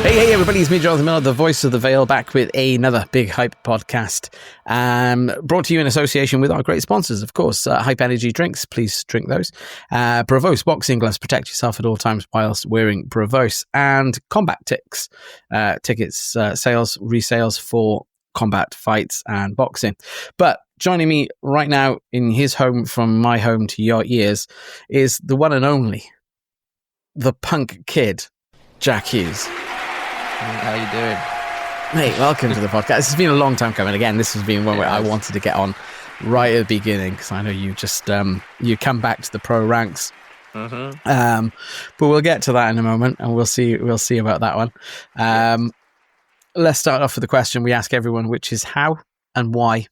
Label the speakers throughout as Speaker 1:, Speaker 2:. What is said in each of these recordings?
Speaker 1: Hey, everybody, it's me, Jonathan Millard, the voice of the Vale, back with another Big Hype podcast, brought to you in association with our great sponsors, of course, Hype Energy Drinks. Please drink those. Bravos Boxing Gloves, protect yourself at all times whilst wearing Bravos. And Combat Ticks, tickets, sales, resales for combat fights and boxing. But joining me right now in his home, from my home to your ears, is the one and only, the punk kid, Jack Hughes.
Speaker 2: How you doing?
Speaker 1: Mate, welcome to the podcast. This has been a long time coming. Again, this has been one where I wanted to get on right at the beginning, because I know you just you come back to the pro ranks. But we'll get to that in a moment, and we'll see about that one. Let's start off with the question we ask everyone, which is, how and why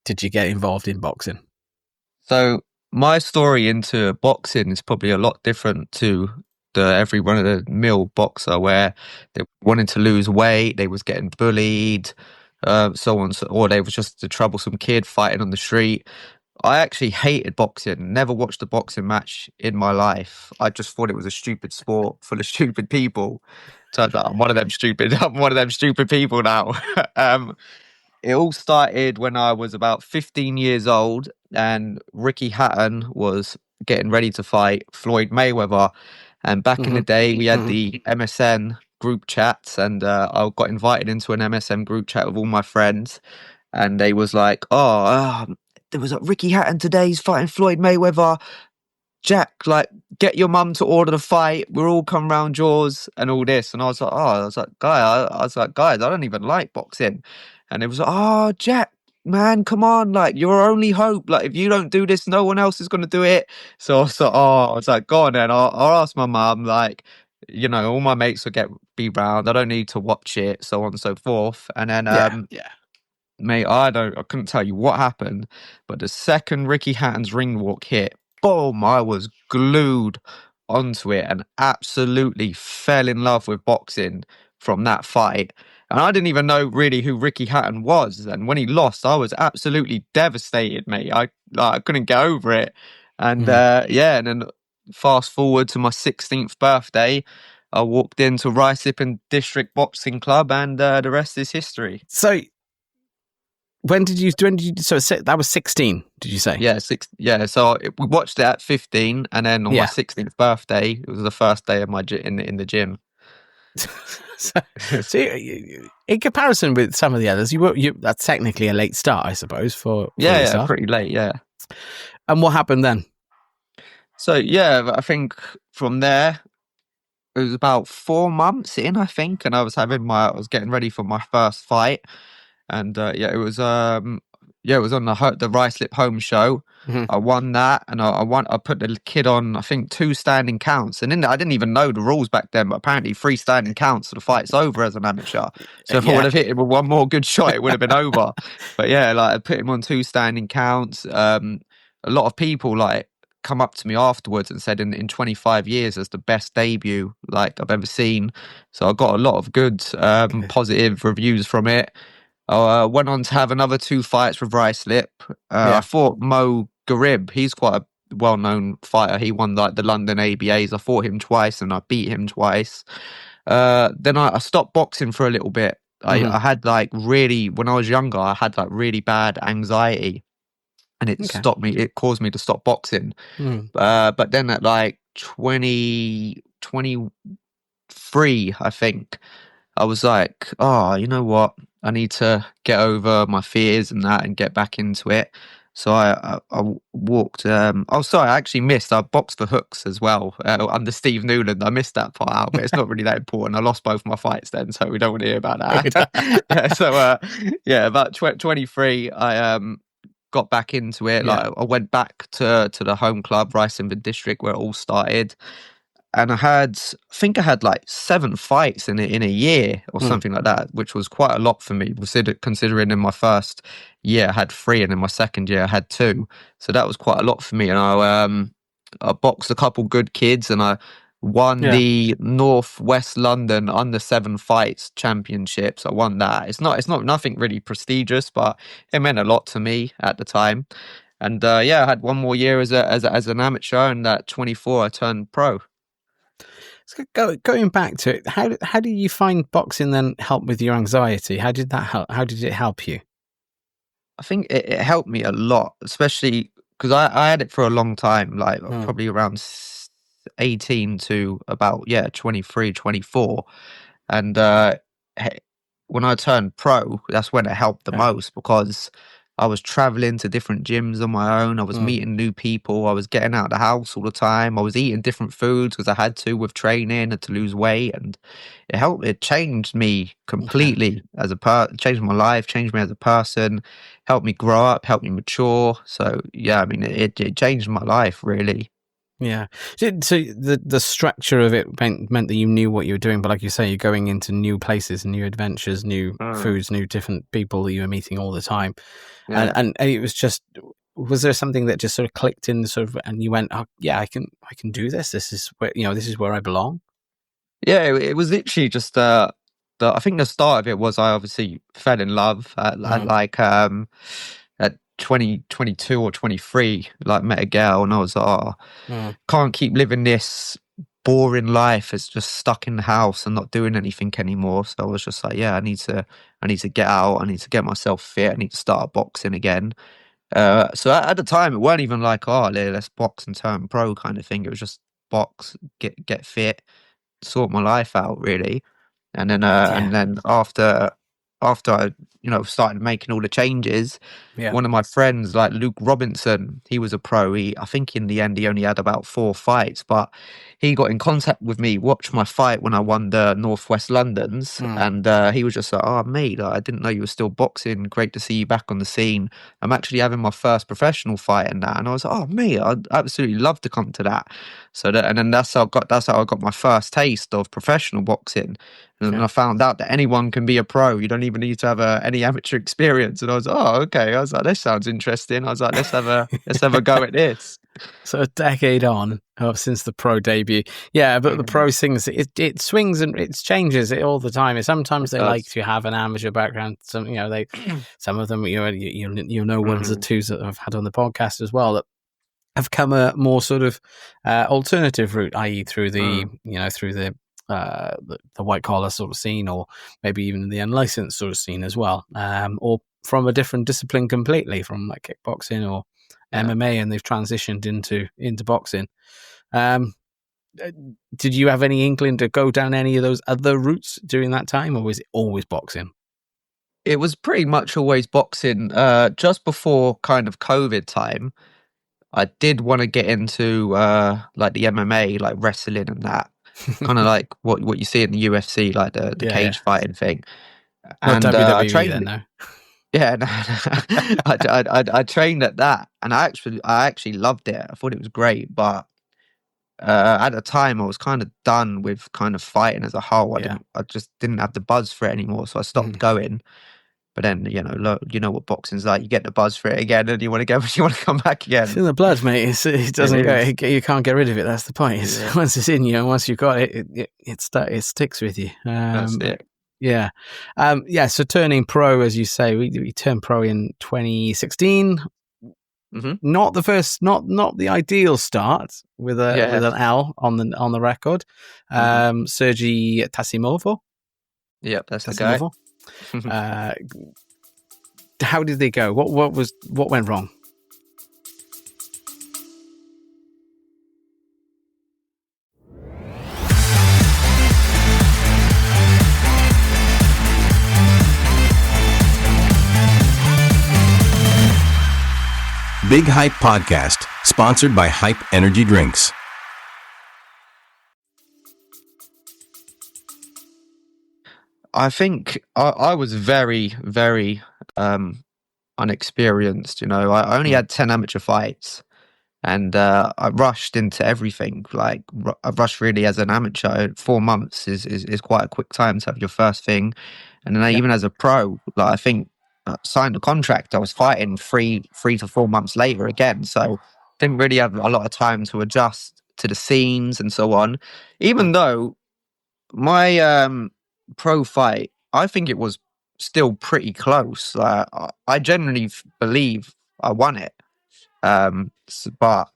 Speaker 1: did you get involved in boxing?
Speaker 2: So my story into boxing is probably a lot different to every one of the mill boxer, where they wanted to lose weight, they was getting bullied, so on, or they was just a troublesome kid fighting on the street. I actually hated boxing, never watched a boxing match in my life. I just thought it was a stupid sport full of stupid people. Turns out I'm one of them stupid people now. It all started when I was about 15 years old, and Ricky Hatton was getting ready to fight Floyd Mayweather. And back in the day, we had the MSN group chats, and I got invited into an MSN group chat with all my friends, and they was like, there was a Ricky Hatton today, he's fighting Floyd Mayweather. Jack, like, get your mum to order the fight, we'll all come round yours, and all this. And I was like, guys, I don't even like boxing. And it was like, Jack, man, come on, like, you're our only hope. Like, if you don't do this, no one else is going to do it. So I was like, go on then, I'll ask my mum, like, you know, all my mates will be round, I don't need to watch it, so on and so forth. And then, mate, I couldn't tell you what happened, but the second Ricky Hatton's ring walk hit, boom, I was glued onto it and absolutely fell in love with boxing from that fight. And I didn't even know really who Ricky Hatton was. And when he lost, I was absolutely devastated, mate. I couldn't get over it. And and then fast forward to my 16th birthday, I walked into Ruislip District Boxing Club, and the rest is history.
Speaker 1: So when did you so that was 16, did you say?
Speaker 2: Yeah, so we watched it at 15, and then on my 16th birthday, it was the first day of my in the gym.
Speaker 1: So in comparison with some of the others, that's technically a late start, I suppose, for yourself.
Speaker 2: Pretty late, yeah.
Speaker 1: And what happened then? So
Speaker 2: I think from there, it was about 4 months in, I think, and I was getting ready for my first fight, and it was on the Ruislip home show. I won that, and I put the kid on, I think, 2 standing counts, and I didn't even know the rules back then, but apparently 3 standing counts, so the fight's over as an amateur. So if I would have hit him with one more good shot, it would have been over. But I put him on 2 standing counts. A lot of people come up to me afterwards and said in 25 years as the best debut I've ever seen. So I got a lot of good positive reviews from it. I went on to have another 2 fights with Ruislip. I fought Mo Garib. He's quite a well-known fighter. He won the London ABAs. I fought him twice and I beat him twice. Then I stopped boxing for a little bit. I had when I was younger, I had really bad anxiety, and it stopped me. It caused me to stop boxing. But then at 23, I think, I was like, you know what? I need to get over my fears and that and get back into it. So I walked. I actually missed. I boxed for hooks as well under Steve Newland. I missed that part out, but it's not really that important. I lost both my fights then, so we don't want to hear about that. About 23, I got back into it. I went back to the home club, Ruislip District, where it all started. And I had 7 fights in a year or something like that, which was quite a lot for me, considering in my first year I had 3 and in my second year I had 2. So that was quite a lot for me. And I boxed a couple good kids, and I won the North West London under 7 fights championships. I won that. It's not nothing really prestigious, but it meant a lot to me at the time. And I had one more year as an amateur, and at 24 I turned pro.
Speaker 1: So going back to it, how did you find boxing then help with your anxiety? How did that help? How did it help you?
Speaker 2: I think it helped me a lot, especially because I had it for a long time, like
Speaker 1: Mm,
Speaker 2: probably around 18 to about, 23, 24. And he- when I turned pro, that's when it helped the
Speaker 1: yeah,
Speaker 2: most because I was traveling to different gyms on my own. I was
Speaker 1: mm,
Speaker 2: meeting new people. I was getting out of the house all the time. I was eating different foods because I had to with training and to lose weight. And it helped. It changed me
Speaker 1: yeah,
Speaker 2: completely as changed my life, changed me as a person, helped me grow up, helped me mature. So yeah, I mean, it changed my life really.
Speaker 1: yeah. So the structure of it meant that you knew what you were doing, but like you say, you're going into new places, new adventures, new
Speaker 2: Mm,
Speaker 1: foods, new different people that you were meeting all the time,
Speaker 2: yeah.
Speaker 1: and it was just. Was there something that just sort of clicked in, sort of, and you went, "Oh, yeah, I can do this. This is where this is where I belong."
Speaker 2: Yeah, it was literally just I think the start of it was I obviously fell in love at
Speaker 1: Mm,
Speaker 2: like at 22 or 23, like met a girl and I was like, oh,
Speaker 1: mm,
Speaker 2: can't keep living this boring life as just stuck in the house and not doing anything anymore. So I was just like, yeah, I need to get out, I need to get myself fit, I need to start boxing again. So at the time it weren't even like, oh, let's box and turn pro kind of thing. It was just box, get fit, sort my life out really.
Speaker 1: yeah,
Speaker 2: And then after I, started making all the changes,
Speaker 1: yeah.
Speaker 2: one of my friends, like Luke Robinson, he was a pro. I think in the end he only had about 4 fights, but he got in contact with me, watched my fight when I won the Northwest Londons,
Speaker 1: Mm,
Speaker 2: and he was just like, "Oh, mate, like, I didn't know you were still boxing. Great to see you back on the scene. I'm actually having my first professional fight in that." And I was like, "Oh, mate, I'd absolutely love to come to that." And then that's how I got my first taste of professional boxing. And then
Speaker 1: yeah.
Speaker 2: I found out that anyone can be a pro. You don't even need to have any amateur experience. And I was like, oh, okay. I was like, this sounds interesting. I was like, let's have a go at this.
Speaker 1: So a decade on, since the pro debut, yeah. But the
Speaker 2: Mhm.
Speaker 1: pro things, it swings and it changes it all the time. And sometimes
Speaker 2: It
Speaker 1: they like
Speaker 2: does.
Speaker 1: to have an amateur background. Some of them, you know, ones or
Speaker 2: Mm,
Speaker 1: twos that I've had on the podcast as well that have come a more sort of alternative route, i.e., through
Speaker 2: mm,
Speaker 1: the white collar sort of scene, or maybe even the unlicensed sort of scene as well, or from a different discipline completely, from like kickboxing or
Speaker 2: yeah.
Speaker 1: MMA, and they've transitioned into boxing. Um, uh, did you have any inkling to go down any of those other routes during that time, or was it always boxing?
Speaker 2: It was pretty much always boxing. Just before kind of COVID time, I did want to get into like the MMA, like wrestling and that. Kind of like what you see in the UFC, like the
Speaker 1: Yeah, yeah.
Speaker 2: cage fighting thing.
Speaker 1: Not
Speaker 2: And I
Speaker 1: WWE then,
Speaker 2: trained.
Speaker 1: no.
Speaker 2: Yeah, no, I trained at that, and I actually loved it. I thought it was great, but at the time I was kind of done with kind of fighting as a whole.
Speaker 1: Yeah.
Speaker 2: I just didn't have the buzz for it anymore, so I stopped
Speaker 1: Mhm.
Speaker 2: going. But then you know what boxing's like. You get the buzz for it again, and you want to go, you want to come back
Speaker 1: It's
Speaker 2: again.
Speaker 1: in the blood, mate. It
Speaker 2: It
Speaker 1: doesn't go.
Speaker 2: is.
Speaker 1: You can't get rid of it. That's the point.
Speaker 2: Yeah,
Speaker 1: Once it's in you, and once you've got it, it sticks with you.
Speaker 2: that's it.
Speaker 1: Yeah, yeah. So turning pro, as you say, we turned pro in 2016.
Speaker 2: Hmm.
Speaker 1: Not the first, not the ideal start with
Speaker 2: Yeah.
Speaker 1: an L on the record.
Speaker 2: Hmm.
Speaker 1: Sergey Tasimovo.
Speaker 2: Yep, that's the guy.
Speaker 1: Tasimovo. Uh, how did they go? What went wrong?
Speaker 3: Big Hype Podcast, sponsored by Hype Energy Drinks.
Speaker 2: I think I was very, very unexperienced. I only
Speaker 1: Mm,
Speaker 2: had 10 amateur fights. And I rushed into everything. Like I rushed really as an amateur. 4 months is quite a quick time to have your first thing. And then
Speaker 1: yeah.
Speaker 2: even as a pro, like I think signed a contract. I was fighting 3 to 4 months later again. So didn't really have a lot of time to adjust to the scenes and so on.
Speaker 1: Mm,
Speaker 2: Even though my pro fight, I think it was still pretty close. I genuinely believe I won it. But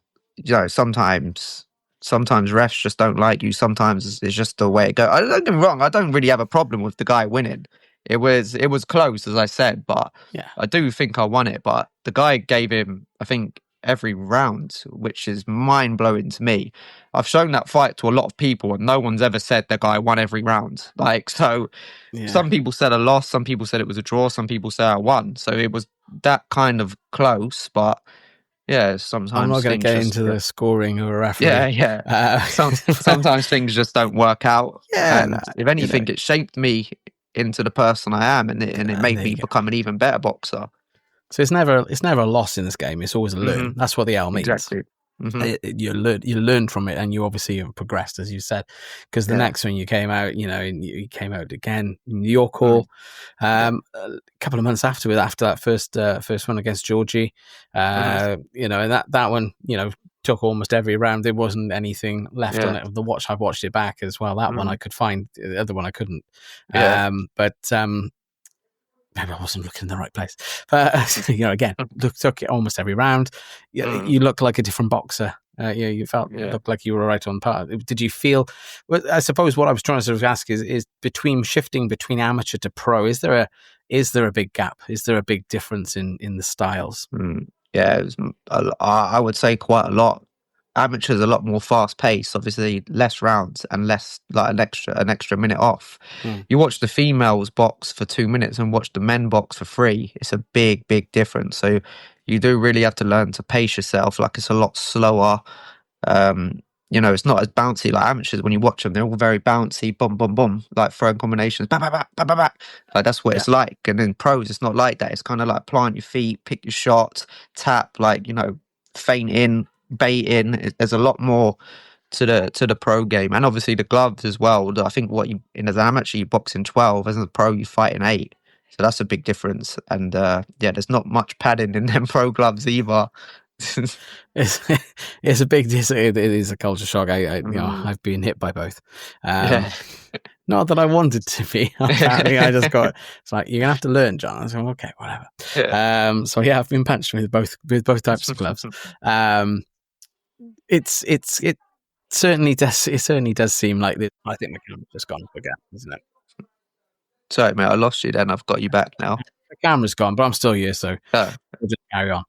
Speaker 2: sometimes sometimes refs just don't like you. Sometimes it's just the way it goes. Don't get me wrong. I don't really have a problem with the guy winning. It was close, as I said, but
Speaker 1: Yeah.
Speaker 2: I do think I won it. But the guy gave him, I think, every round, which is mind blowing to me. I've shown that fight to a lot of people, and no one's ever said the guy won every round. Like, so
Speaker 1: Yeah.
Speaker 2: some people said I lost, some people said it was a draw, some people say I won. So it was that kind of close, but yeah, sometimes
Speaker 1: I'm not going to
Speaker 2: things
Speaker 1: get
Speaker 2: just
Speaker 1: into the scoring of a referee.
Speaker 2: yeah. Sometimes things just don't work out.
Speaker 1: Yeah,
Speaker 2: And if anything, it shaped me into the person I am, and it made me become an even better boxer.
Speaker 1: So it's never a loss in this game. It's always a learn.
Speaker 2: Mhm.
Speaker 1: That's what the L means.
Speaker 2: Exactly. Mhm.
Speaker 1: You learn from it, and you obviously have progressed, as you said. Because the next one you came out, and you came out again in York Hall, a couple of months after that first one against Georgie, and that one, took almost every round. There wasn't anything left on it. I've watched it back as well. That one I could find, the other one I couldn't. But maybe I wasn't looking in the right place. But again, took it almost every round. You look like a different boxer. You looked like you were right on par. Did you feel? Well, I suppose what I was trying to sort of ask is between shifting between amateur to pro. Is there a big gap? Is there a big difference in the styles?
Speaker 2: Yeah, I would say quite a lot. Amateurs a lot more fast paced, obviously less rounds and less like an extra minute off. You watch the females box for 2 minutes and watch the men box for 3. It's a big difference. So you do really have to learn to pace yourself. Like, it's a lot slower. It's not as bouncy like amateurs. When you watch them, they're all very bouncy, boom, boom, boom, like throwing combinations, bah, bah, bah, bah, bah, bah. Like, that's what it's like. And in pros, it's not like that. It's kind of like plant your feet, pick your shots, tap, like, feint in, bait in. There's a lot more to the pro game, and obviously the gloves as well. I think as an amateur you box in 12, as a pro you fight in 8. So that's a big difference. And there's not much padding in them pro gloves either.
Speaker 1: It's a big. It is a culture shock. I've been hit by both. Not that I wanted to be. Apparently, I just got. It's like, you're gonna have to learn, John. I was like, okay, whatever. I've been punched with both types of gloves. It certainly does. It certainly does seem like this. I think my camera's just gone again, isn't it?
Speaker 2: Sorry, mate. I lost you. Then I've got you back now.
Speaker 1: The camera's gone, but I'm still here, so we'll just carry on.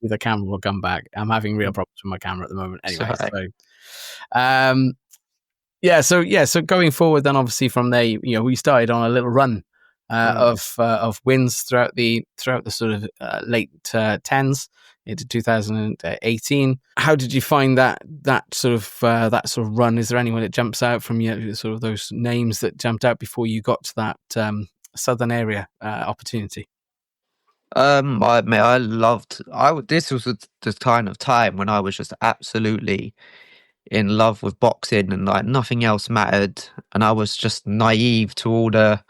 Speaker 1: The camera will come back. I'm having real problems with my camera at the moment. Anyway, so going forward, then obviously from there, we started on a little run of wins throughout the sort of late 10s into 2018. How did you find that sort of run? Is there anyone that jumps out from sort of those names that jumped out before you got to that southern area opportunity?
Speaker 2: I loved. This was the kind of time when I was just absolutely in love with boxing, and like nothing else mattered, and I was just naive to all the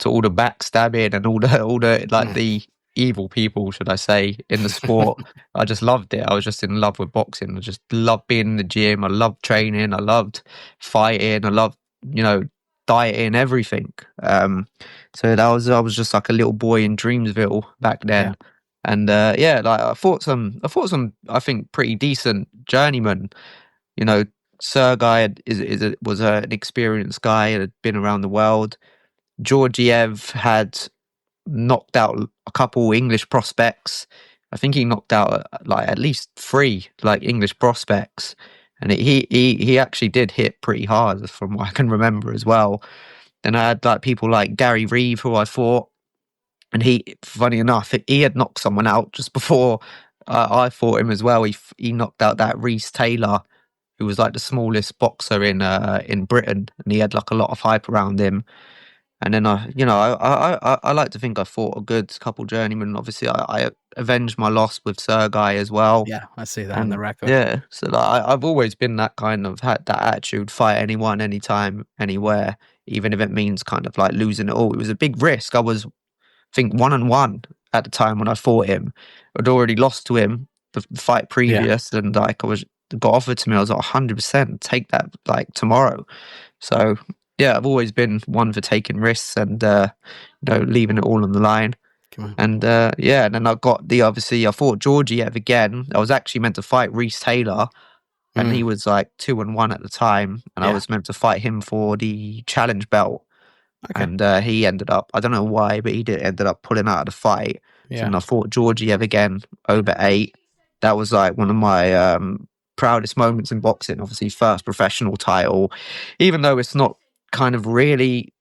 Speaker 2: backstabbing and all the like the evil people, should I say, in the sport. I just loved it. I was just in love with boxing. I just loved being in the gym. I loved training. I loved fighting. I loved dieting, everything. So I was just like a little boy in Dreamsville back then. And like I fought some I think pretty decent journeymen. Sergei was an experienced guy, had been around the world. Georgiev had knocked out a couple English prospects. I think he knocked out like at least 3 like English prospects, and he actually did hit pretty hard from what I can remember as well. Then I had like people like Gary Reeve, who I fought, and funny enough, he had knocked someone out just before I fought him as well. He knocked out that Reese Taylor, who was like the smallest boxer in Britain, and he had like a lot of hype around him. And then I like to think I fought a good couple journeymen. Obviously, I avenged my loss with Sergei as well.
Speaker 1: Yeah, I see that on the record.
Speaker 2: Yeah, so I've always been that kind of had that attitude: fight anyone, anytime, anywhere, even if it means kind of like losing it all. It was a big risk. I was, I think, 1-1 at the time when I fought him. I'd already lost to him the fight previous, and like got offered to me. I was like 100% take that like tomorrow. So. Yeah, I've always been one for taking risks and leaving it all on the line. And and then I fought Georgiev again. I was actually meant to fight Reece Taylor, and he was like 2-1 at the time, and I was meant to fight him for the challenge belt.
Speaker 1: Okay.
Speaker 2: And he ended up, I don't know why, but ended up pulling out of the fight.
Speaker 1: Yeah.
Speaker 2: So then I fought Georgiev again over 8. That was like one of my proudest moments in boxing. Obviously, first professional title, even though it's not kind of really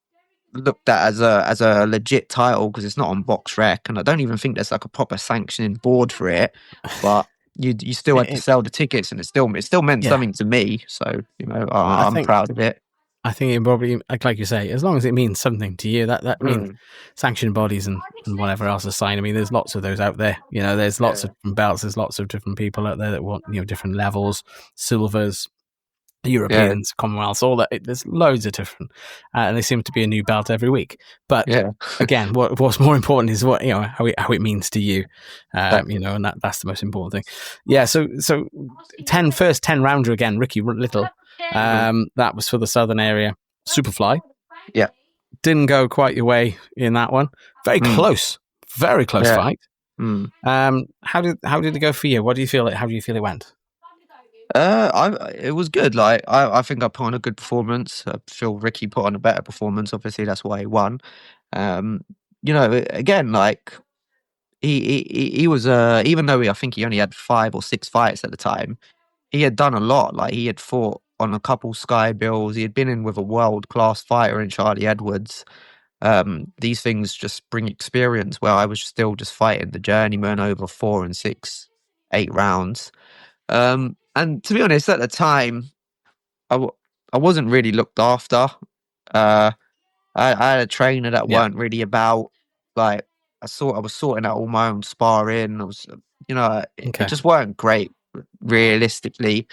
Speaker 2: looked at as a legit title because it's not on BoxRec, and I don't even think there's like a proper sanctioning board for it. But you still had to sell the tickets, and it still meant something to me. So I'm proud of it.
Speaker 1: I think it probably, like you say, as long as it means something to you, that means sanctioned bodies and whatever else assign. I mean, there's lots of those out there. There's lots of different belts. There's lots of different people out there that want different levels, silvers, Europeans, Commonwealths, all that. There's loads of different, and there seems to be a new belt every week. But again, what's more important is what how it means to you, and that's the most important thing. Yeah. So first 10 rounder again, Ricky Little. That was for the Southern area Superfly.
Speaker 2: Yeah,
Speaker 1: didn't go quite your way in that one. Very close fight. How did it go for you? What do you feel? How do you feel it went?
Speaker 2: It was good. Like I think I put on a good performance. I feel Ricky put on a better performance. Obviously, that's why he won. Again, like he was even though I think he only had 5 or 6 fights at the time, he had done a lot. Like he had fought on a couple Sky Bills. He had been in with a world-class fighter in Charlie Edwards. These things just bring experience, where I was still just fighting the journeyman over 4 and 6, 8 rounds. And to be honest, at the time, I wasn't really looked after. I had a trainer that weren't really about. Like I was sorting out all my own sparring. I was, it just weren't great, realistically.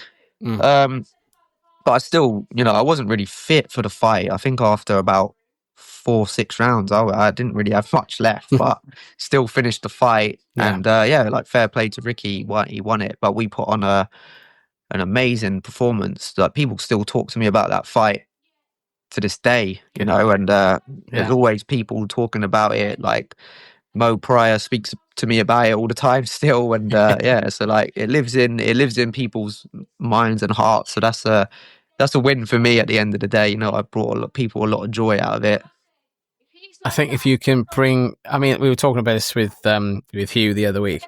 Speaker 2: But I still, I wasn't really fit for the fight. I think after about 4, 6 rounds, I didn't really have much left, but still finished the fight. And like fair play to Ricky, he won it. But we put on an amazing performance. Like people still talk to me about that fight to this day, and there's always people talking about it. Like Mo Pryor speaks to me about it all the time still, and so like it lives in people's minds and hearts. So that's a win for me at the end of the day. I brought a lot of people a lot of joy out of it.
Speaker 1: I think if you can bring, I mean, we were talking about this with Hugh the other week,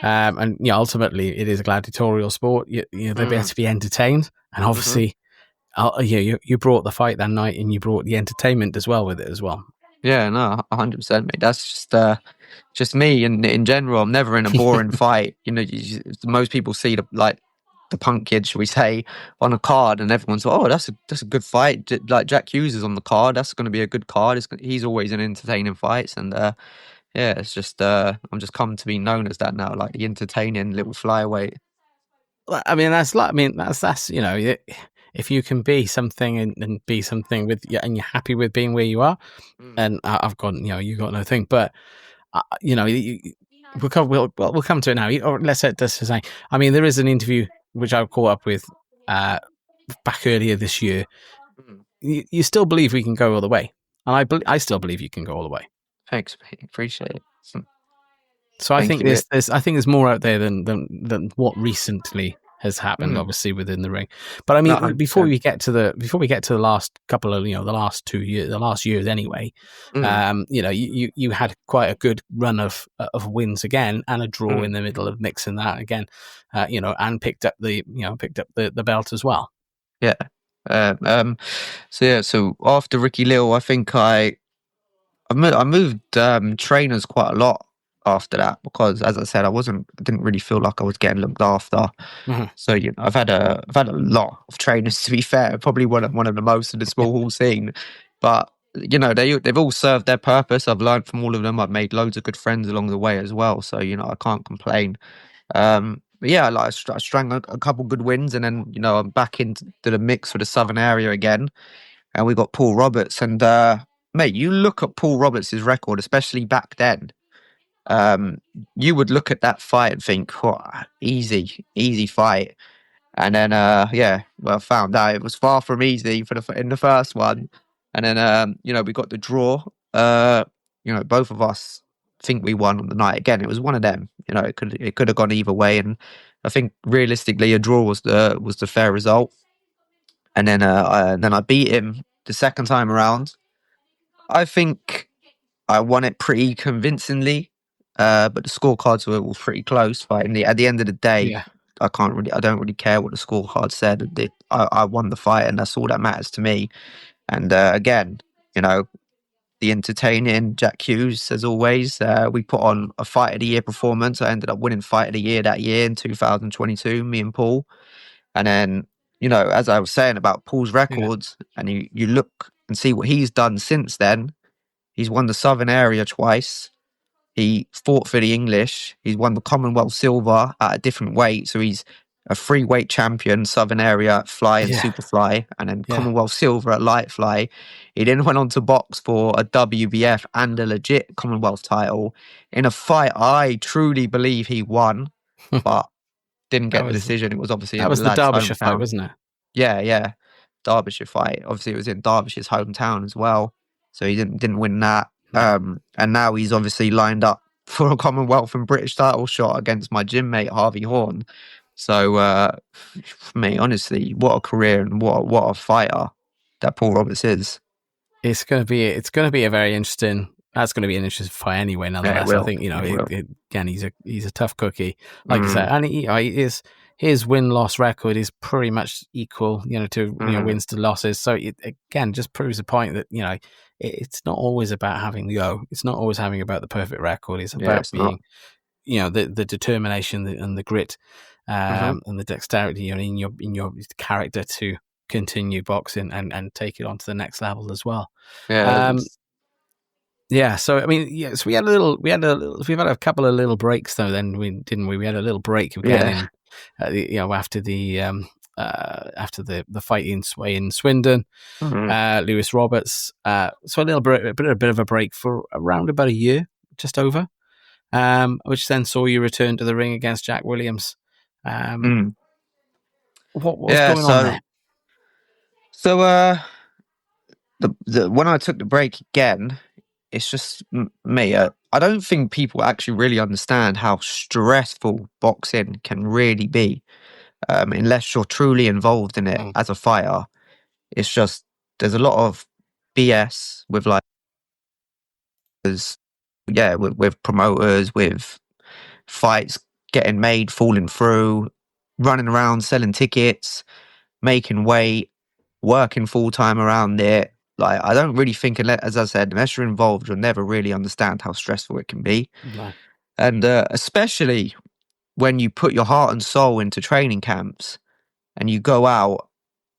Speaker 1: and ultimately it is a gladiatorial sport. They'll be able to be entertained, and obviously, you brought the fight that night, and you brought the entertainment as well with it as well.
Speaker 2: Yeah, no, 100%, mate. That's just me. In general, I'm never in a boring fight. Most people see the punk kid, shall we say, on a card, and everyone's like, "Oh, that's a good fight." Like Jack Hughes is on the card. That's going to be a good card. He's always in entertaining fights, and it's just I'm just come to be known as that now, like the entertaining little flyweight.
Speaker 1: I mean, that's if you can be something and be something and you're happy with being where you are, and I've got you got no thing, but we'll come to it now. Or let's say, I mean, there is an interview which I caught up with back earlier this year. You still believe we can go all the way, and I still believe you can go all the way.
Speaker 2: Thanks, mate. Appreciate it.
Speaker 1: So I think there's more out there than what recently has happened, obviously within the ring. But I mean, before we get to the last couple of the last years anyway, you had quite a good run of wins again, and a draw in the middle of mixing that again, and picked up the belt as well.
Speaker 2: Yeah. So after Ricky Little, I think I moved trainers quite a lot after that, because as I said, I didn't really feel like I was getting looked after. So I've had a lot of trainers, to be fair, probably one of the most in the small hall scene, but they've all served their purpose. I've learned from all of them. I've made loads of good friends along the way as well, so I can't complain. But yeah, I strung a couple good wins, and then I'm back into the mix for the Southern area again, and we got Paul Roberts. And mate, you look at Paul Roberts' record, especially back then. You would look at that fight and think, oh, easy fight. And then, I found out it was far from easy in the first one. And then, we got the draw. Both of us think we won on the night. Again, it was one of them. You know, it could have gone either way, and I think realistically, a draw was the fair result. And then I beat him the second time around. I think I won it pretty convincingly, but the scorecards were pretty close. But at the end of the day, I don't really care what the scorecard said. I won the fight, and that's all that matters to me. And again, you know, the entertaining Jack Hughes, as always. We put on a Fight of the Year performance. I ended up winning Fight of the Year that year in 2022, me and Paul. And then, you know, as I was saying about Paul's records, and you look and see what he's done since then. He's won the Southern Area twice. He fought for the English. He's won the Commonwealth Silver at a different weight. So he's a free weight champion, Southern Area fly and super fly, and then Commonwealth Silver at light fly. He then went on to box for a WBF and a legit Commonwealth title in a fight I truly believe he won, but didn't get the decision. It was obviously
Speaker 1: that was the Derbyshire fight, wasn't it?
Speaker 2: Yeah. Derbyshire fight. Obviously, it was in Derbyshire's hometown as well. So he didn't win that. And now he's obviously lined up for a Commonwealth and British title shot against my gym mate, Harvey Horn. So, mate, honestly, what a career and what a fighter that Paul Roberts is.
Speaker 1: It's going to be a very interesting. That's going to be an interesting fight anyway. Nonetheless, I think again he's a tough cookie, like I said, and his win-loss record is pretty much equal, to wins to losses. So it again just proves the point that it's not always about having the go. It's not always having about the perfect record. It's about being, the determination and the grit and the dexterity in your character to continue boxing and take it on to the next level as well. So I mean, so we've had a couple of little breaks though. Then we had a little break again. After the fight in Swindon, Lewis Roberts. So a bit of a break for around about a year, just over, which then saw you return to the ring against Jack Williams. What was going on there?
Speaker 2: So when I took the break again, it's just me. I don't think people actually really understand how stressful boxing can really be, unless you're truly involved in it as a fighter. It's just there's a lot of BS with with promoters, with fights getting made, falling through, running around selling tickets, making weight, working full time around it. Like, I don't really think, as I said, unless you're involved, you'll never really understand how stressful it can be.
Speaker 1: No.
Speaker 2: And especially when you put your heart and soul into training camps and you go out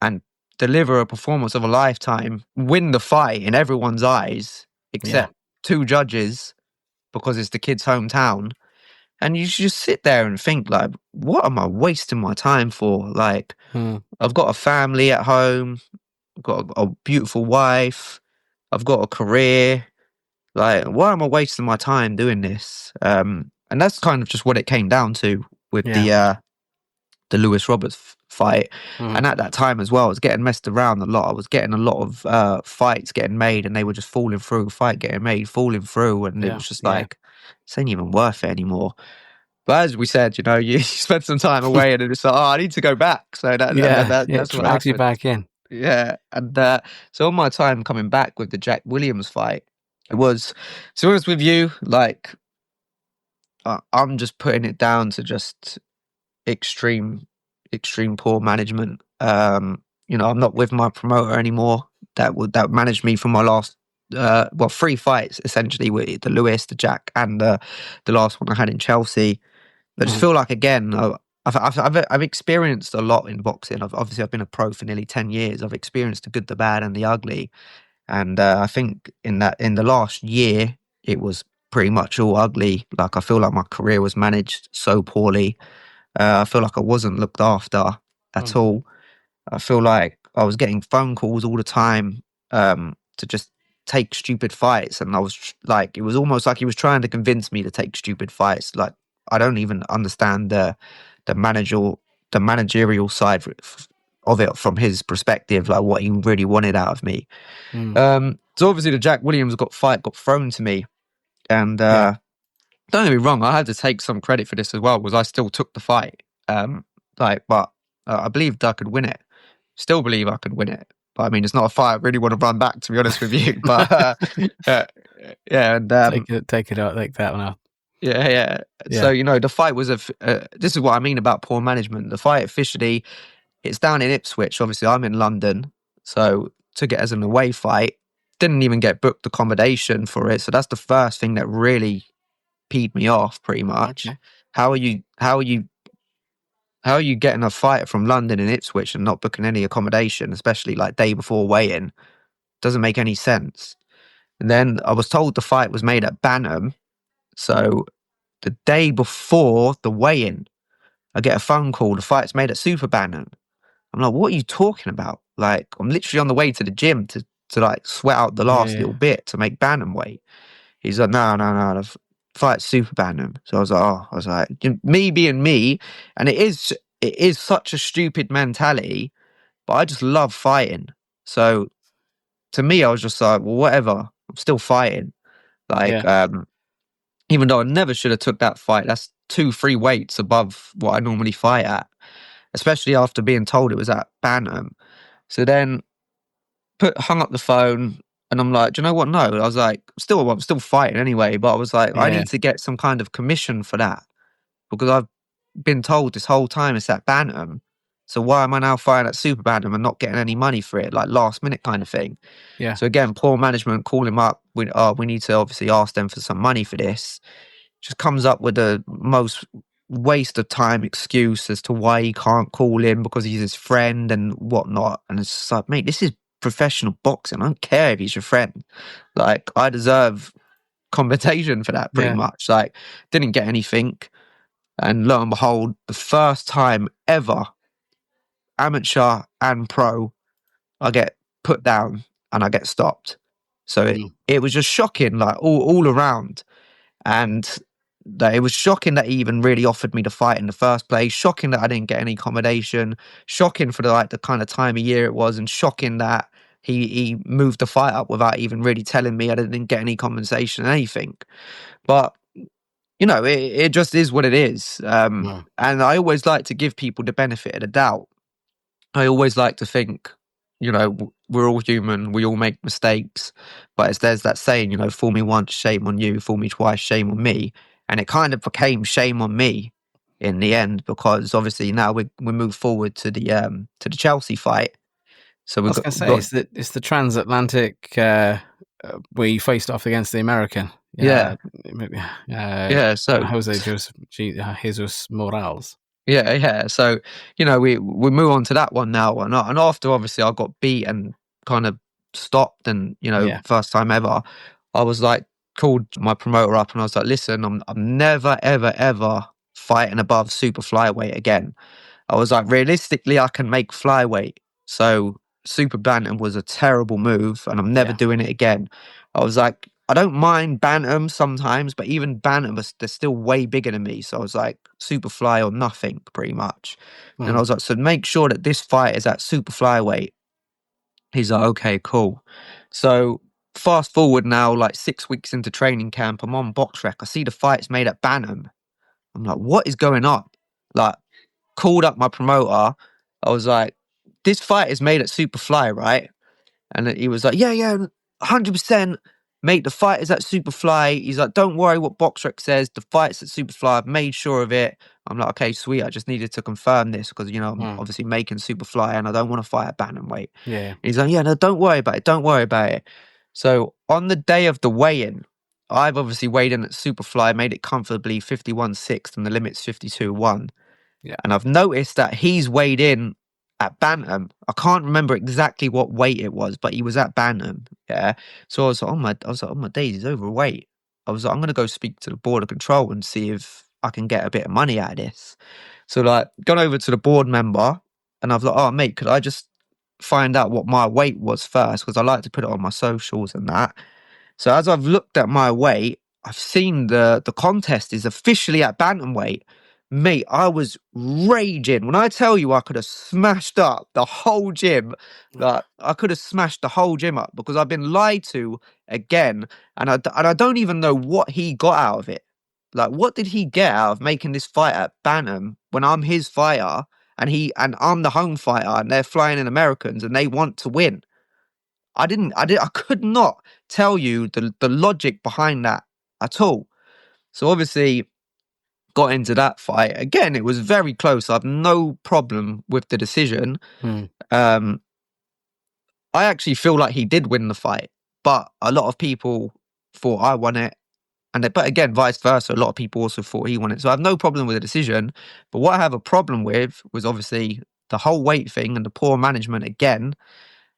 Speaker 2: and deliver a performance of a lifetime, win the fight in everyone's eyes, except two judges, because it's the kid's hometown. And you just sit there and think, like, what am I wasting my time for? Like, I've got a family at home. I've got a beautiful wife. I've got a career. Like, why am I wasting my time doing this? And that's kind of just what it came down to with the Lewis Roberts fight. And at that time as well, I was getting messed around a lot. I was getting a lot of fights getting made, and they were just falling through. Fight getting made, falling through, and it was just like, this ain't even worth it anymore. But as we said, you spent some time away, and it's like, I need to go back. So that's what
Speaker 1: drags you back in.
Speaker 2: Yeah, and so on my time coming back with the Jack Williams fight, it was, to be honest with you, like, I'm just putting it down to just extreme poor management. I'm not with my promoter anymore. That managed me for my last 3 fights essentially, with the Lewis, the Jack, and the last one I had in Chelsea. I just feel like, again, I've experienced a lot in boxing. I've been a pro for nearly 10 years. I've experienced the good, the bad, and the ugly. And I think in the last year, it was pretty much all ugly. Like, I feel like my career was managed so poorly. I feel like I wasn't looked after at all. I feel like I was getting phone calls all the time to just take stupid fights. And I was like, it was almost like he was trying to convince me to take stupid fights. Like, I don't even understand the managerial side of it from his perspective, like what he really wanted out of me. So obviously the Jack Williams fight got thrown to me, and don't get me wrong, I had to take some credit for this as well, because I still took the fight. But I believed I could win it. Still believe I could win it. But I mean, it's not a fight I really want to run back, to be honest with you. But yeah, and
Speaker 1: take it out like that one out.
Speaker 2: yeah. So the fight was this is what I mean about poor management. The fight officially, it's down in Ipswich. Obviously, I'm in London, so took it as an away fight. Didn't even get booked accommodation for it. So that's the first thing that really peed me off, pretty much.
Speaker 1: Okay.
Speaker 2: How are you getting a fight from London and Ipswich and not booking any accommodation, especially like day before weigh-in? Doesn't make any sense. And then I was told the fight was made at Bantam. So the day before the weigh-in, I get a phone call, the fight's made at Super Bantam. I'm like, what are you talking about? Like, I'm literally on the way to the gym to like sweat out the last little bit to make Bantam weight. He's like, no, the fight's Super Bantam. So I was like, me being me, and it is such a stupid mentality, but I just love fighting. So to me, I was just like, well, whatever, I'm still fighting. Like, even though I never should have took that fight, that's 2-3 weights above what I normally fight at, especially after being told it was at Bantam. So then hung up the phone, and I'm like, do you know what? No, I was like, I'm still fighting anyway, but I was like, I need to get some kind of commission for that, because I've been told this whole time it's at Bantam. So why am I now fighting at Super Bantam and not getting any money for it, like last minute kind of thing?
Speaker 1: Yeah.
Speaker 2: So again, poor management, call him up. We need to obviously ask them for some money for this. Just comes up with the most waste of time excuse as to why he can't call him, because he's his friend and whatnot. And it's just like, mate, this is professional boxing. I don't care if he's your friend. Like, I deserve compensation for that, pretty much. Like, didn't get anything. And lo and behold, the first time ever, amateur and pro, I get put down and I get stopped. So it was just shocking, like all around. And it was shocking that he even really offered me the fight in the first place. Shocking that I didn't get any accommodation. Shocking for the kind of time of year it was, and shocking that he moved the fight up without even really telling me. I didn't get any compensation, anything. But it just is what it is. And I always like to give people the benefit of the doubt. I always like to think, we're all human. We all make mistakes. But there's that saying, fool me once, shame on you. Fool me twice, shame on me. And it kind of became shame on me in the end, because obviously now we move forward to the Chelsea fight. So
Speaker 1: I was going to say, it's the transatlantic where you faced off against the American.
Speaker 2: So
Speaker 1: Jose Jesus Morales.
Speaker 2: Yeah. So, we move on to that one now. And after, obviously, I got beat and kind of stopped, and, first time ever, I was like, called my promoter up and I was like, listen, I'm never, ever, ever fighting above super flyweight again. I was like, realistically, I can make flyweight. So super bantam was a terrible move, and I'm never doing it again. I was like, I don't mind bantam sometimes, but even bantam, they're still way bigger than me. So I was like, super fly or nothing, pretty much. And I was like, so make sure that this fight is at super flyweight. He's like, okay, cool. So fast forward now, like 6 weeks into training camp, I'm on BoxRec. I see the fight's made at Bantam. I'm like, what is going on? Like, called up my promoter. I was like, this fight is made at Superfly, right? And he was like, yeah, 100%. Mate, the fight is at Superfly. He's like, don't worry what BoxRec says. The fight's at Superfly. I've made sure of it. I'm like, okay, sweet. I just needed to confirm this because, I'm obviously making Superfly and I don't want to fight at bantamweight.
Speaker 1: Yeah.
Speaker 2: He's like, yeah, no, don't worry about it. Don't worry about it. So on the day of the weigh-in, I've obviously weighed in at Superfly, made it comfortably 51.6 and the limit's 52.1.
Speaker 1: Yeah.
Speaker 2: And I've noticed that he's weighed in at Bantam. I can't remember exactly what weight it was, but he was at Bantam. Yeah. So I was like, oh my days, he's overweight. I was like, I'm gonna go speak to the board of control and see if I can get a bit of money out of this. So like gone over to the board member and I've like, oh mate, could I just find out what my weight was first? Because I like to put it on my socials and that. So as I've looked at my weight, I've seen the contest is officially at bantamweight. Mate, I was raging. When I tell you I could have smashed up the whole gym, like I could have smashed the whole gym up because I've been lied to again. And I don't even know what he got out of it. Like, what did he get out of making this fight at Bantam when I'm his fighter and I'm the home fighter and they're flying in Americans and they want to win? I could not tell you the logic behind that at all. So obviously got into that fight. Again, it was very close. I have no problem with the decision. I actually feel like he did win the fight, but a lot of people thought I won it. But again, vice versa, a lot of people also thought he won it. So I have no problem with the decision. But what I have a problem with was obviously the whole weight thing and the poor management again.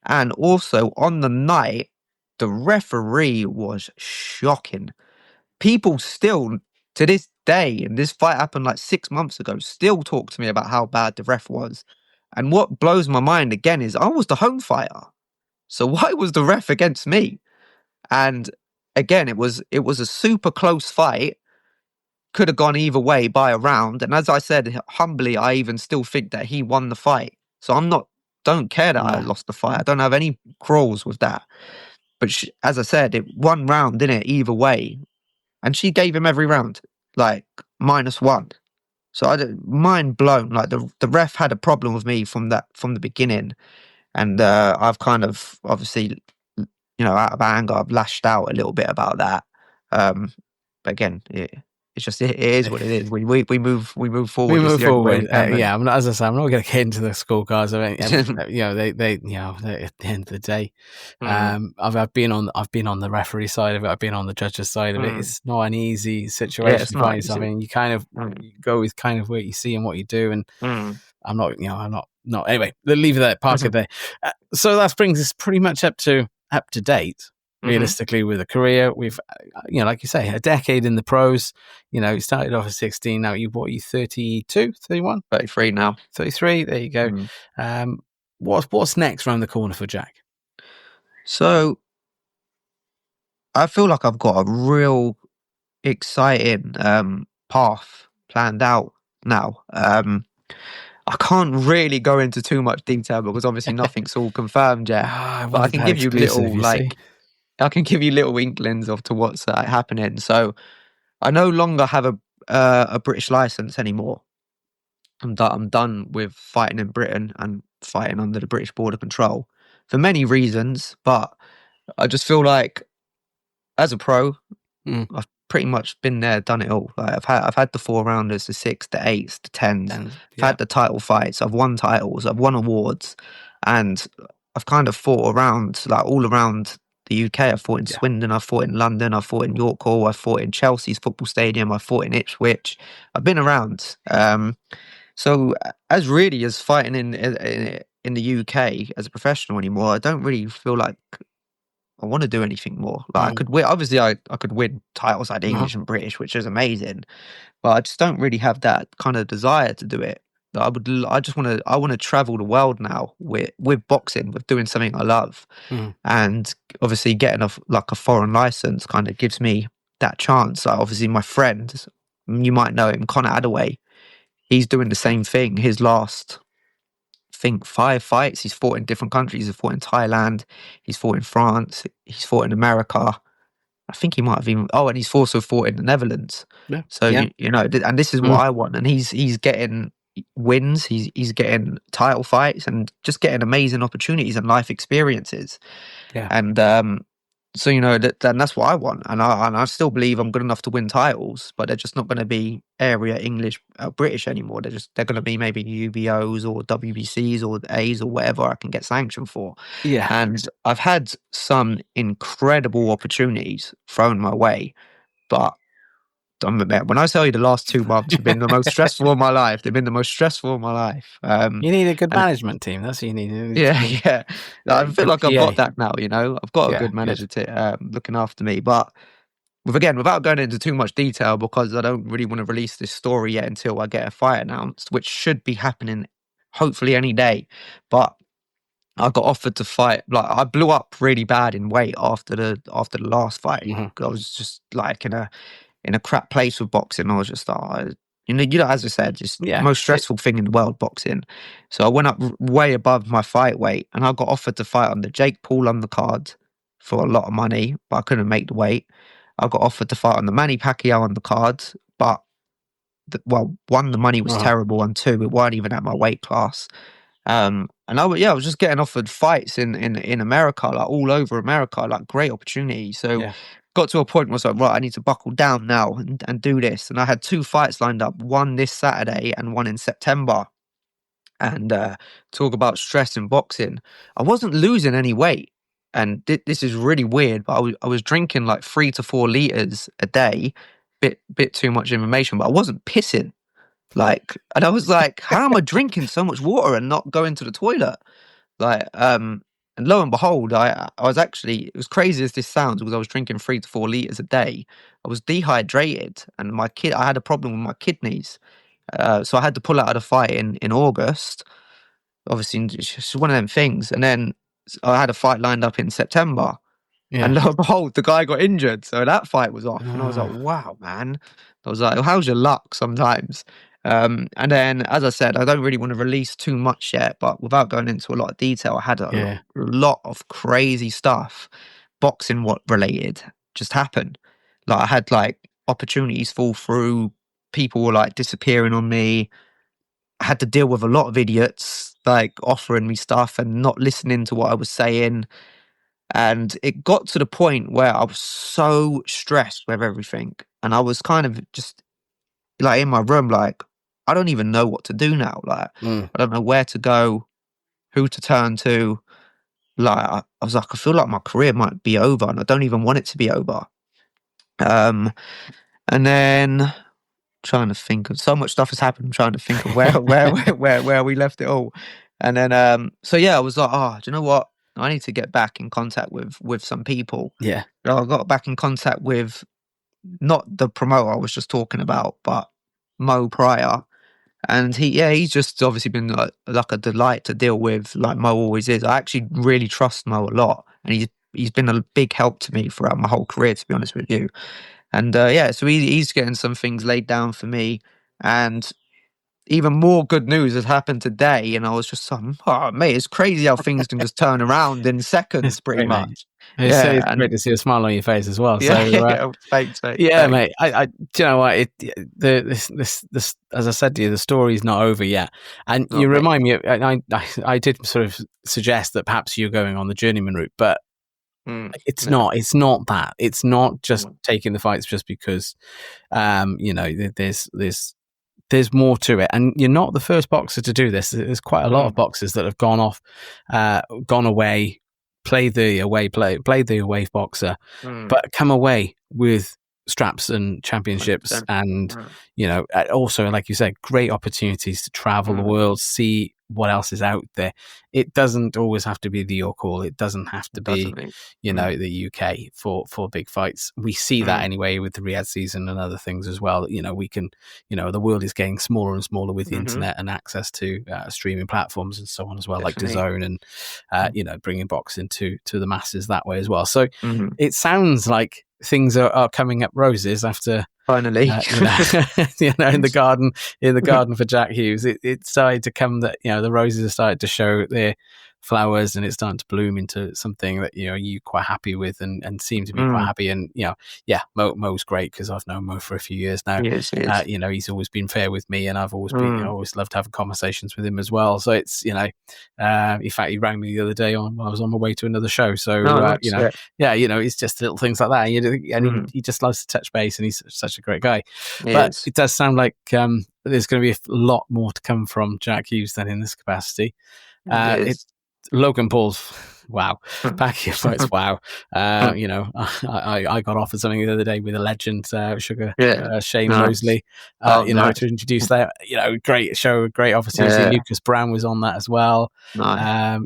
Speaker 2: And also on the night, the referee was shocking. People still, to this day, and this fight happened like 6 months ago, still talk to me about how bad the ref was. And what blows my mind again is I was the home fighter. So why was the ref against me? And again, it was a super close fight. Could have gone either way by a round. And as I said, humbly, I even still think that he won the fight. So don't care that I lost the fight. I don't have any quarrels with that. But as I said, it one round, didn't it, either way. And she gave him every round, like -1. So mind blown. Like the ref had a problem with me from the beginning. And I've kind of obviously, out of anger, I've lashed out a little bit about that. But again, it's just it is what it is. We move forward.
Speaker 1: We move forward. Yeah, I'm not, as I say, I'm not going to get into the scorecards. I mean, they at the end of the day, I've been on the referee side of it. I've been on the judge's side of it. It's not an easy situation to find. So, I mean, you kind of go with kind of what you see and what you do, and I'm not. Anyway, leave that park it there. So that brings us pretty much up to date. Realistically, with a career, we've, like you say, a decade in the pros. You started off at 16. Now you 32, 31?
Speaker 2: 33 now.
Speaker 1: 33. There you go. What's next around the corner for Jack?
Speaker 2: So I feel like I've got a real exciting path planned out now. I can't really go into too much detail because obviously nothing's all confirmed yet. But I can give you little inklings of to what's happening. So I no longer have a British license anymore. I'm done with fighting in Britain and fighting under the British border control for many reasons. But I just feel like as a pro, I've pretty much been there, done it all. Like I've had the 4-rounders, the 6, the 8s, the 10s. I've had the title fights. I've won titles. I've won awards, and I've kind of fought around, like all around the UK. I've fought in Swindon. I've fought in London. I've fought in York Hall. I've fought in Chelsea's football stadium. I've fought in Ipswich. I've been around. So as fighting in the UK as a professional anymore, I don't really feel like I want to do anything more. Like I could win. Obviously, I could win titles like English and British, which is amazing. But I just don't really have that kind of desire to do it. I want to travel the world now with boxing, with doing something I love, and obviously getting a foreign license kind of gives me that chance. Like obviously, my friend, you might know him, Conor Adaway, he's doing the same thing. His last, I think, 5 fights, he's fought in different countries. He's fought in Thailand, he's fought in France, he's fought in America. I think he might have even. Oh, and he's also fought in the Netherlands. Yeah. So and this is what I want. And he's getting wins. He's getting title fights and just getting amazing opportunities and life experiences. Yeah. And so that's what I want. And I still believe I'm good enough to win titles, but they're just not going to be area English, British anymore. They're going to be maybe UBOs or WBCs or A's or whatever I can get sanctioned for. Yeah. And I've had some incredible opportunities thrown my way, but when I tell you the last 2 months have been the most stressful of my life, they've been the most stressful of my life. You
Speaker 1: need a good management team. That's what you need.
Speaker 2: Yeah. I feel like I've got that now, I've got a good manager looking after me. But without going into too much detail, because I don't really want to release this story yet until I get a fight announced, which should be happening hopefully any day. But I got offered to fight. Like I blew up really bad in weight after the last fight. I was just like in a crap place with boxing. I was just as I said, just the most stressful thing in the world, boxing. So I went up way above my fight weight, and I got offered to fight on the Jake Paul undercard for a lot of money, but I couldn't make the weight. I got offered to fight on the Manny Pacquiao undercard, one, the money was terrible, and two, it weren't even at my weight class. And I was just getting offered fights in America, like all over America, like great opportunity. So got to a point where I was like, right, I need to buckle down now and do this. And I had 2 fights lined up, one this Saturday and one in September. And talk about stress in boxing. I wasn't losing any weight. And this is really weird, but I was drinking like 3 to 4 liters a day, bit too much information, but I wasn't pissing. Like, and I was like, how am I drinking so much water and not going to the toilet? Like, and lo and behold, I was actually, it was crazy as this sounds, because I was drinking 3 to 4 liters a day. I was dehydrated, and I had a problem with my kidneys. So I had to pull out of the fight in August. Obviously, it's just one of them things. And then I had a fight lined up in September. Yeah. And lo and behold, the guy got injured. So that fight was off. And I was like, wow, man. I was like, well, how's your luck sometimes? And then, as I said, I don't really want to release too much yet, but without going into a lot of detail, I had a lot of crazy stuff, boxing related, just happen. Like, I had like opportunities fall through, people were like disappearing on me. I had to deal with a lot of idiots like offering me stuff and not listening to what I was saying. And it got to the point where I was so stressed with everything. And I was kind of just like in my room, like, I don't even know what to do now. Like, I don't know where to go, who to turn to. Like, I was like, I feel like my career might be over, and I don't even want it to be over. And then trying to think of, so much stuff has happened. I'm trying to think of where we left it all. And then, so yeah, I was like, do you know what? I need to get back in contact with some people.
Speaker 1: Yeah.
Speaker 2: I got back in contact with not the promoter I was just talking about, but Mo Pryor. And he's just obviously been like a delight to deal with, like Mo always is. I actually really trust Mo a lot, and he's been a big help to me throughout my whole career, to be honest with you. And so he's getting some things laid down for me, and even more good news has happened today. And I was just like, oh mate, it's crazy how things can just turn around in seconds, pretty much.
Speaker 1: It's great to see a smile on your face as well. So
Speaker 2: thanks, mate.
Speaker 1: Yeah, thanks. Mate. I do you know what? This as I said to you, the story's not over yet. And you remind me. I did sort of suggest that perhaps you're going on the journeyman route, but it's not. It's not that. It's not just taking the fights just because. There's more to it, and you're not the first boxer to do this. There's quite a lot of boxers that have gone away, played the away boxer, but come away with straps and championships 100%. And also, like you said, great opportunities to travel the world, see what else is out there. It doesn't always have to be the York Hall. It doesn't have to be the UK for big fights. We see that anyway with the Riyadh season and other things as well. We can, the world is getting smaller and smaller with the internet and access to streaming platforms and so on as well, definitely. Like DAZN and bringing boxing to the masses that way as well. So it sounds like things are coming up roses after
Speaker 2: finally
Speaker 1: in the garden for Jack Hughes. It started to come that the roses have started to show their flowers, and it's starting to bloom into something that you're quite happy with and seem to be quite happy. And Mo's great because I've known Mo for a few years now.
Speaker 2: Yes.
Speaker 1: He's always been fair with me, and I've always been I always loved having conversations with him as well. So it's in fact he rang me the other day while I was on my way to another show. So it's just little things like that. And he just loves to touch base, and he's such a great guy. But it does sound like there's going to be a lot more to come from Jack Hughes than in this capacity. Logan Paul's wow, Pacquiao fights wow. I got offered something the other day with a legend, Shane Mosley, to introduce that. Great show, great opportunity. Lucas Brown was on that as well. Nice.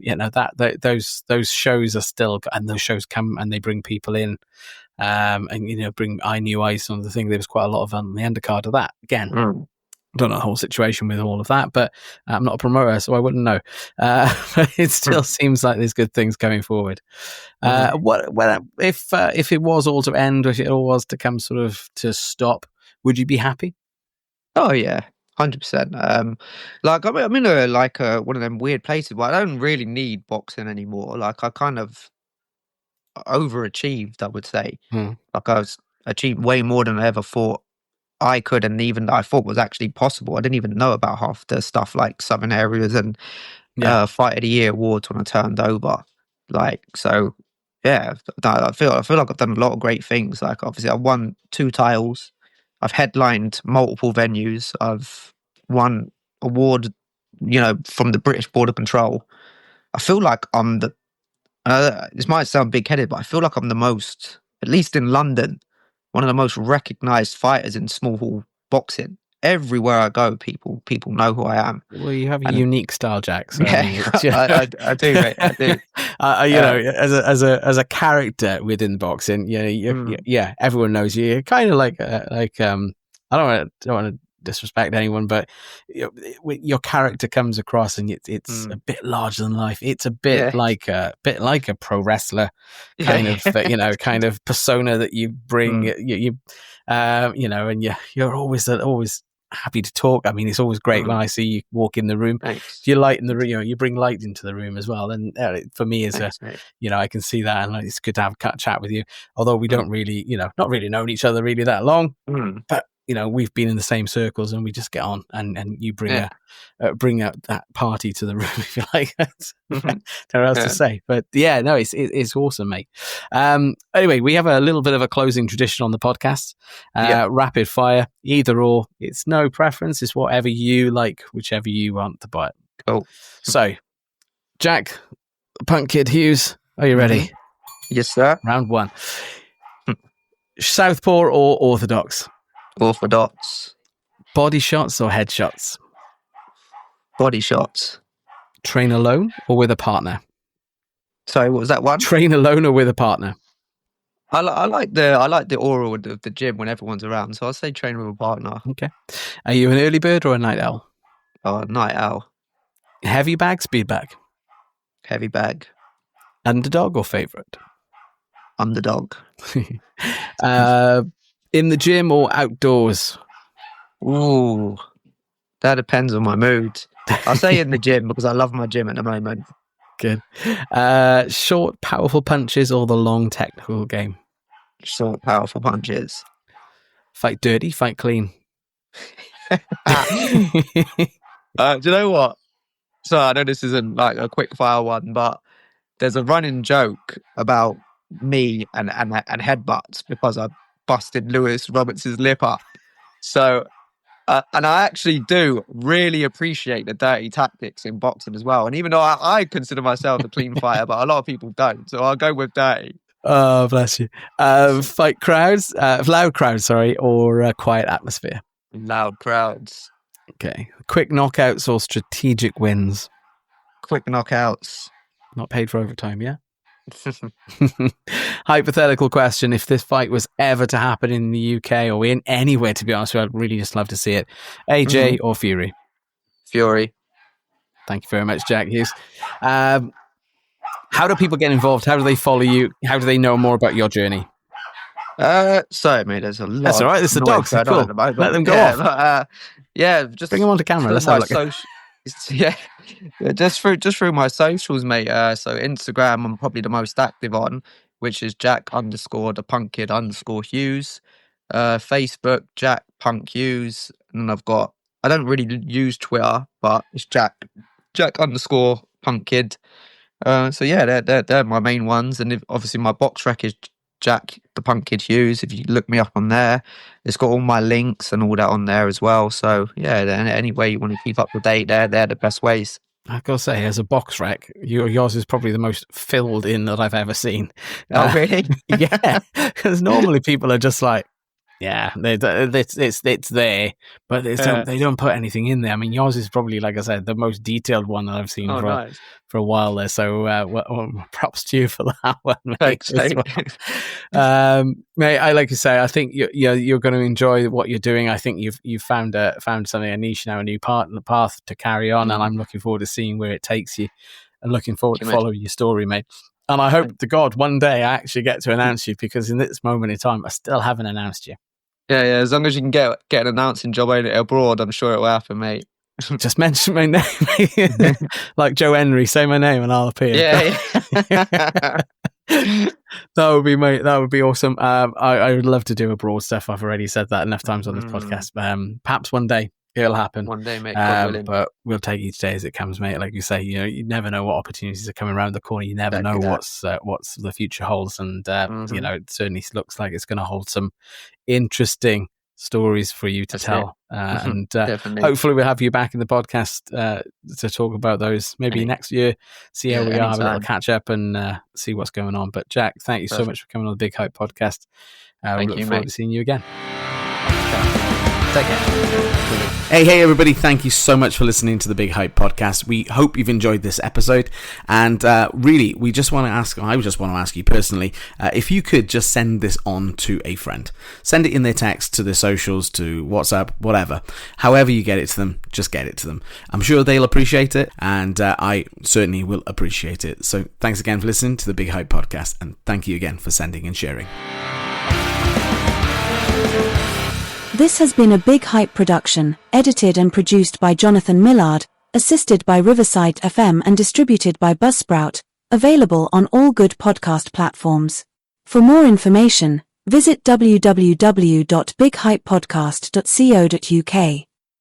Speaker 1: Those shows are still, and those shows come and they bring people in. Bring new eyes on the thing. There was quite a lot of on the undercard of that again. Don't know the whole situation with all of that, but I'm not a promoter, so I wouldn't know. But it still seems like there's good things going forward. If it was all to end, or if it all was to come sort of to stop, would you be happy?
Speaker 2: Oh yeah, 100%. I'm in one of them weird places where I don't really need boxing anymore. Like I kind of overachieved, I would say. Like I was achieved way more than I ever thought I could, and even I thought was actually possible. I didn't even know about half the stuff like Southern Areas and Fight of the Year awards when I turned over. Like, so yeah, I feel like I've done a lot of great things. Like, obviously, I've won 2 titles. I've headlined multiple venues. I've won award, from the British Border Patrol. I feel like I'm the. This might sound big-headed, but I feel like I'm the most, at least in London, one of the most recognised fighters in small hall boxing. Everywhere I go, people know who I am.
Speaker 1: Well, you have a unique style, Jack. So,
Speaker 2: yeah, I do, mate. I do.
Speaker 1: As a character within boxing, everyone knows you. You're kind of like I don't want to disrespect anyone, but your character comes across, and it's a bit larger than life. It's a bit like a pro wrestler kind of persona that you bring. And you're always happy to talk. I mean, it's always great when I see you walk in the room.
Speaker 2: Thanks.
Speaker 1: You light in the room. You bring light into the room as well. And for me,
Speaker 2: Thanks,
Speaker 1: I can see that, and it's good to have a chat with you. Although we don't really, not really known each other really that long, but we've been in the same circles, and we just get on. And you bring bring out that party to the room, if you like. Don't know what else to say, but it's awesome, mate. Anyway, we have a little bit of a closing tradition on the podcast. Rapid fire, either or. It's no preference. It's whatever you like, whichever you want to buy it.
Speaker 2: Cool.
Speaker 1: So, Jack, Punk Kid Hughes, are you ready?
Speaker 2: Yes, sir.
Speaker 1: Round 1. Southpaw or orthodox?
Speaker 2: Orthodox.
Speaker 1: Body shots or head shots?
Speaker 2: Body shots.
Speaker 1: Train alone or with a partner?
Speaker 2: Sorry, what was that one?
Speaker 1: Train alone or with a partner?
Speaker 2: I like the oral of the gym when everyone's around, so I'll say train with a partner.
Speaker 1: Okay. Are you an early bird or a night owl?
Speaker 2: Oh, night owl.
Speaker 1: Heavy bag, speed bag?
Speaker 2: Heavy bag.
Speaker 1: Underdog or favourite?
Speaker 2: Underdog.
Speaker 1: In the gym or outdoors?
Speaker 2: Ooh, that depends on my mood. I'll say in the gym because I love my gym at the moment.
Speaker 1: Good. Short, powerful punches or the long, technical game?
Speaker 2: Short, powerful punches.
Speaker 1: Fight dirty, fight clean.
Speaker 2: Do you know what? So I know this isn't like a quick fire one, but there's a running joke about me and headbutts because I busted Lewis Roberts' lip up. So, and I actually do really appreciate the dirty tactics in boxing as well. And even though I consider myself a clean fighter, but a lot of people don't. So I'll go with dirty.
Speaker 1: Oh, bless you. Fight crowds, loud crowds, or quiet atmosphere?
Speaker 2: Loud crowds.
Speaker 1: Okay. Quick knockouts or strategic wins?
Speaker 2: Quick knockouts.
Speaker 1: Not paid for overtime, yeah? Hypothetical question: if this fight was ever to happen in the UK or in anywhere, to be honest with you, I'd really just love to see it. AJ or Fury?
Speaker 2: Fury.
Speaker 1: Thank you very much, Jack Hughes. How do people get involved? How do they follow you? How do they know more about your journey?
Speaker 2: Sorry, mate. There's a lot.
Speaker 1: That's all right. It's the dogs. Cool. The Let them go off.
Speaker 2: But, just
Speaker 1: bring them onto camera. Let's have a look.
Speaker 2: Just through my socials, mate. So Instagram, I'm probably the most active on, which is Jack_the_Punk_Kid_Hughes. Facebook, Jack Punk Hughes, and I don't really use Twitter, but it's Jack_Punk Kid. So yeah, they're my main ones, and obviously my box rec is Jack the Punk Kid Hughes. If you look me up on there, it's got all my links and all that on there as well. So yeah, any way you want to keep up to date, they're the best ways.
Speaker 1: I've got to say, as a box rec, yours is probably the most filled in that I've ever seen.
Speaker 2: Oh, really?
Speaker 1: Yeah, because normally people are just like, yeah, it's there, but they don't put anything in there. I mean, yours is probably, like I said, the most detailed one that I've seen for a while there. So props to you for that one, mate.
Speaker 2: Thanks, mate.
Speaker 1: Mate, I like to say, I think you're going to enjoy what you're doing. I think you've found something, a niche now, a new path to carry on, and I'm looking forward to seeing where it takes you, and looking forward to following your story, mate. And I hope to God one day I actually get to announce you, because in this moment in time, I still haven't announced you.
Speaker 2: Yeah. As long as you can get an announcing job abroad, I'm sure it will happen, mate.
Speaker 1: Just mention my name, like Joe Henry. Say my name and I'll appear.
Speaker 2: Yeah.
Speaker 1: That would be that would be awesome. I would love to do a broad stuff. I've already said that enough times on this podcast. Perhaps one day it'll happen.
Speaker 2: One day, mate. God willing.
Speaker 1: But we'll take each day as it comes, mate. Like you say, you never know what opportunities are coming around the corner. You never know what's the future holds, and it certainly looks like it's going to hold some interesting stories for you to tell. And hopefully we'll have you back in the podcast to talk about those maybe next year, see how we are, have a little catch up and see what's going on. But Jack, thank you so much for coming on the Big Hype podcast. We look forward to seeing you again. Take care. Hey everybody, thank you so much for listening to the Big Hype podcast. We hope you've enjoyed this episode, and really I just want to ask you personally, if you could just send this on to a friend. Send it in their text, to their socials, to WhatsApp, whatever. However you get it to them, just get it to them. I'm sure they'll appreciate it, and I certainly will appreciate it. So thanks again for listening to the Big Hype podcast, and thank you again for sending and sharing.
Speaker 4: This has been a Big Hype production, edited and produced by Jonathan Millard, assisted by Riverside FM and distributed by Buzzsprout, available on all good podcast platforms. For more information, visit www.bighypepodcast.co.uk.